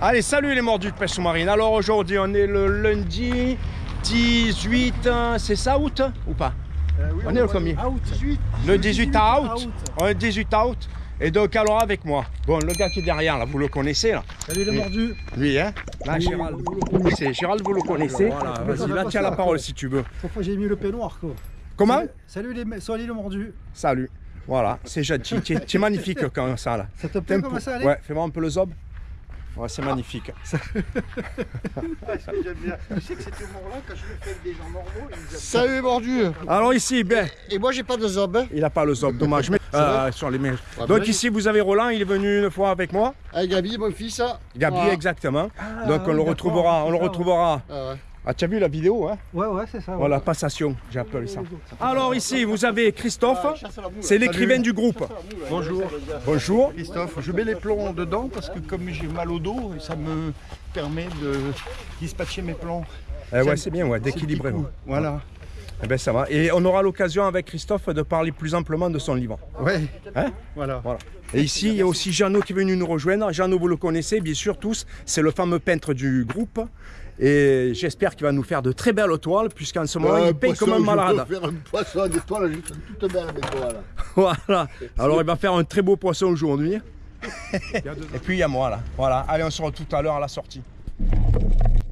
Allez, salut les mordus de pêche sous-marine. Alors aujourd'hui, on est le lundi 18, c'est ça, août ou pas? Oui, on est le combien? Le 18 août. On est 18 août. Et donc alors avec moi, bon, le gars qui est derrière là, vous le connaissez là. Salut les mordus. Lui, hein. Là, Gérald, vous le connaissez. Gérald, vous le connaissez. Voilà, vas-y, là, tiens la parole si tu veux. Cette fois, j'ai mis le peignoir, quoi. Comment? Salut les mordus. Salut. Voilà, c'est gentil. Tu es magnifique comme ça là. Ça te plaît comme ça, allez? Ouais, fais-moi un peu le zob. Ouais, c'est magnifique. Ah, j'aime bien. Tu sais que cet humour-là, quand je le fais avec des gens normaux, ils nous aiment. Salut les mordus. Alors ici, ben. Et moi j'ai pas de zob. Hein. Il n'a pas le zob, dommage. Mais, sur les mails. Ah, donc ben, ici, vous avez Roland, il est venu une fois avec moi. Avec Gabi, mon fils. Gabi, Voilà. exactement. Ah, donc on le retrouvera. Ah, ouais. Ah, tu as vu la vidéo, hein? Ouais, c'est ça. Voilà, passation, j'ai appelé ça. Alors ici, vous avez Christophe, c'est Salut. l'écrivain du groupe. Bonjour, Bonjour. Christophe. Je mets les plombs dedans parce que comme j'ai mal au dos, ça me permet de dispatcher mes plombs. Ouais, c'est bien, ouais, d'équilibrer. C'est le petit coup. Voilà. Eh ben ça va. Et on aura l'occasion avec Christophe de parler plus amplement de son livre. Ouais. Hein? Voilà. Voilà. Et ici, il y a aussi Jeannot qui est venu nous rejoindre. Jeannot, vous le connaissez, bien sûr, tous. C'est le fameux peintre du groupe. Et j'espère qu'il va nous faire de très belles toiles, puisqu'en ce moment, il peint comme un malade. Je peux faire un poisson des toiles, juste toute belle avec toi là. Voilà. Alors, il va faire un très beau poisson aujourd'hui. Et puis, il y a moi, là. Voilà. Allez, on se retrouve tout à l'heure à la sortie.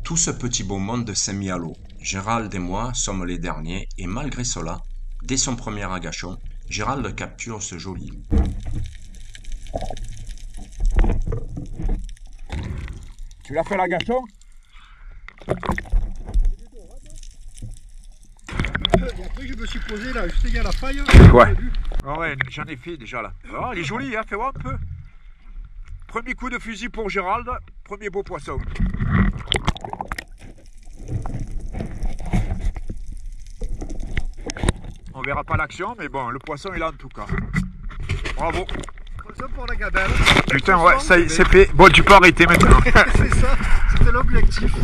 Tout ce petit beau monde s'est mis à l'eau. Gérald et moi sommes les derniers, et malgré cela, dès son premier agachon, Gérald capture ce joli loup. Tu l'as fait l'agachon? Et après, je me suis posé là, juste à la paille. Ouais. Ah ouais, j'en ai fait déjà là. Ah, elle est jolie, hein, fais-moi un peu. Premier coup de fusil pour Gérald, premier beau poisson. On verra pas l'action, mais bon, le poisson est là en tout cas. Bravo. Ça pour la gabelle. Putain, ouais, ça y est, c'est fait. Bon, tu peux arrêter maintenant. C'est ça, c'était l'objectif.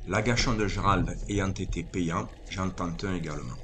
L'agachon de Gérald ayant été payant, j'en tente un également.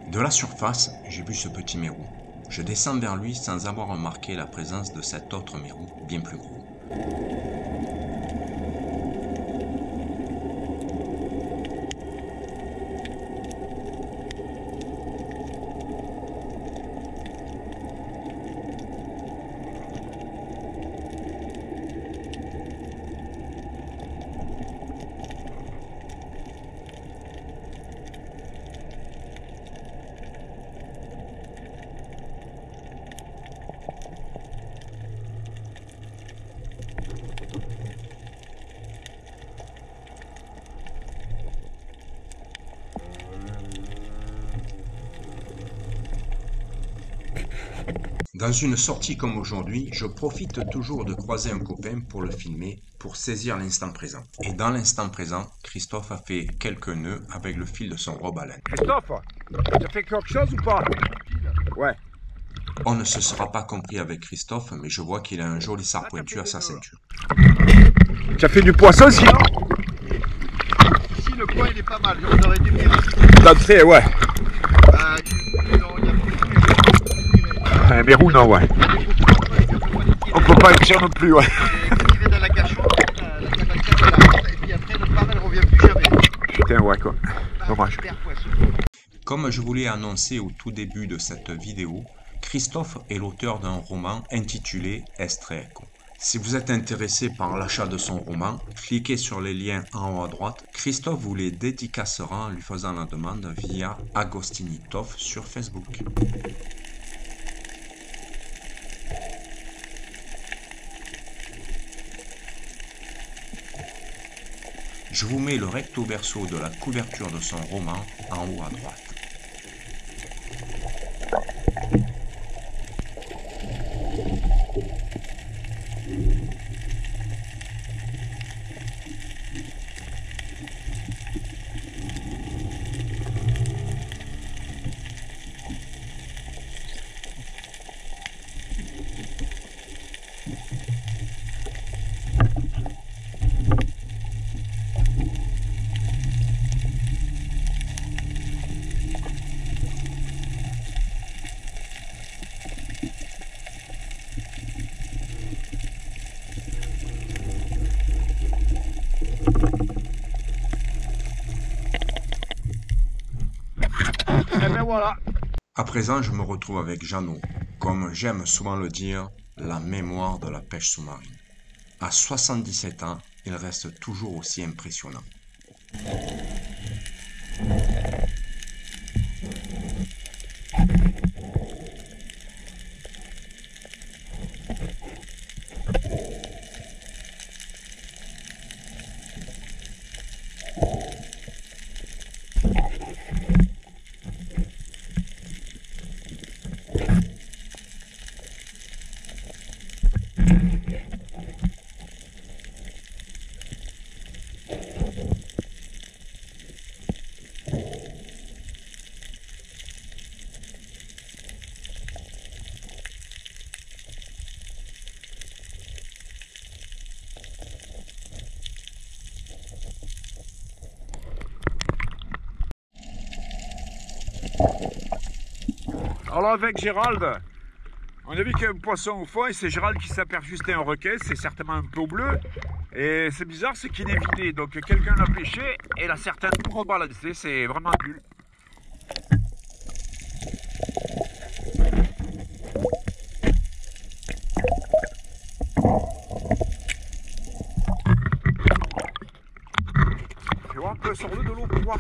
De la surface, j'ai vu ce petit mérou. Je descends vers lui sans avoir remarqué la présence de cet autre mérou bien plus gros. Dans une sortie comme aujourd'hui, je profite toujours de croiser un copain pour le filmer, pour saisir l'instant présent. Et dans l'instant présent, Christophe a fait quelques nœuds avec le fil de son robe à laine. Christophe, tu as fait quelque chose ou pas? Ouais. On ne se sera pas compris avec Christophe, mais je vois qu'il a un joli sard pointu à sa ceinture. Tu as fait du poisson sinon? Ici, le coin il est pas mal, on aurait dû venir ici. L'entrée, ouais. Un mérou, non, ouais. On peut pas écrire non plus, ouais. Tirer dans la cachot, la cavalcade elle rentre, et puis après le phare elle revient plus jamais. Putain, ouais, quoi. Dommage. Super poisson. Comme je vous l'ai annoncé au tout début de cette vidéo, Christophe est l'auteur d'un roman intitulé Estreco. Si vous êtes intéressé par l'achat de son roman, cliquez sur les liens en haut à droite. Christophe vous les dédicacera en lui faisant la demande via Agostinitov sur Facebook. Je vous mets le recto verso de la couverture de son roman en haut à droite. Et ben voilà. À présent, je me retrouve avec Jeannot, comme j'aime souvent le dire, la mémoire de la pêche sous-marine. À 77 ans, il reste toujours aussi impressionnant. Alors avec Gérald, on a vu qu'il y a un poisson au fond et c'est Gérald qui s'aperçut que c'était un requin, c'est certainement un peau bleu. Et c'est bizarre, c'est qu'il est vidé, donc quelqu'un l'a pêché et l'a certainement rebalancé, c'est vraiment nul. Je vais voir un peu sur le de l'eau pour voir.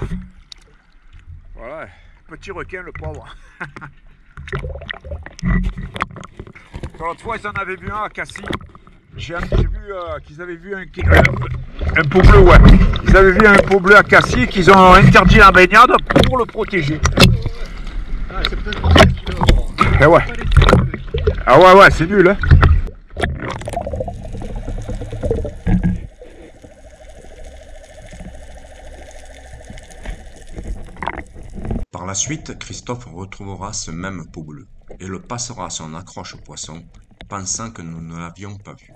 Voilà, petit requin le pauvre. L'autre fois, ils en avaient vu un à Cassis. J'ai vu qu'ils avaient vu un pot bleu, ouais. Ils avaient vu un pot bleu à Cassis et qu'ils ont interdit la baignade pour le protéger. Ah, c'est peut-être pour ça qu'il Eh ouais. Ah ouais, ouais, c'est nul, hein. Par la suite, Christophe retrouvera ce même pot bleu et le passera à son accroche au poisson, pensant que nous ne l'avions pas vu.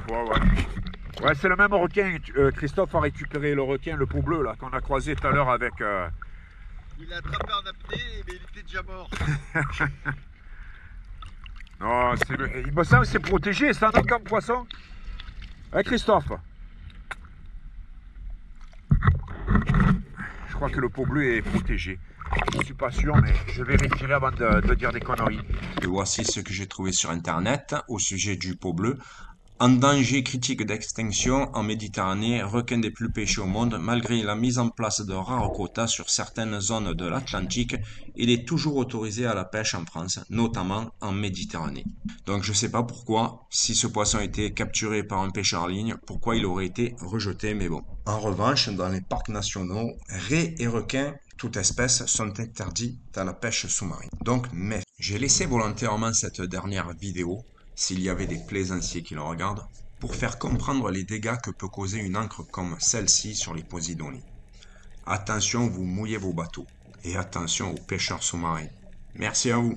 Ouais, ouais. Ouais, c'est le même requin. Christophe a récupéré le requin, le pot bleu, là, qu'on a croisé tout à l'heure avec... Il l'a attrapé en apnée, mais il était déjà mort. Non, il me semble que c'est protégé, c'est un autre comme poisson. Hein, Christophe? Je crois que le pot bleu est protégé. Je ne suis pas sûr, mais je vérifierai avant de dire des conneries. Et voici ce que j'ai trouvé sur internet au sujet du pot bleu. En danger critique d'extinction en Méditerranée, requin des plus pêchés au monde, malgré la mise en place de rares quotas sur certaines zones de l'Atlantique, il est toujours autorisé à la pêche en France, notamment en Méditerranée. Donc je ne sais pas pourquoi, si ce poisson était capturé par un pêcheur en ligne, pourquoi il aurait été rejeté, mais bon. En revanche, dans les parcs nationaux, raies et requins, toutes espèces, sont interdits dans la pêche sous-marine. Donc, mais j'ai laissé volontairement cette dernière vidéo, s'il y avait des plaisanciers qui le regardent, pour faire comprendre les dégâts que peut causer une ancre comme celle-ci sur les Posidonies. Attention, vous mouillez vos bateaux. Et attention aux pêcheurs sous-marins. Merci à vous.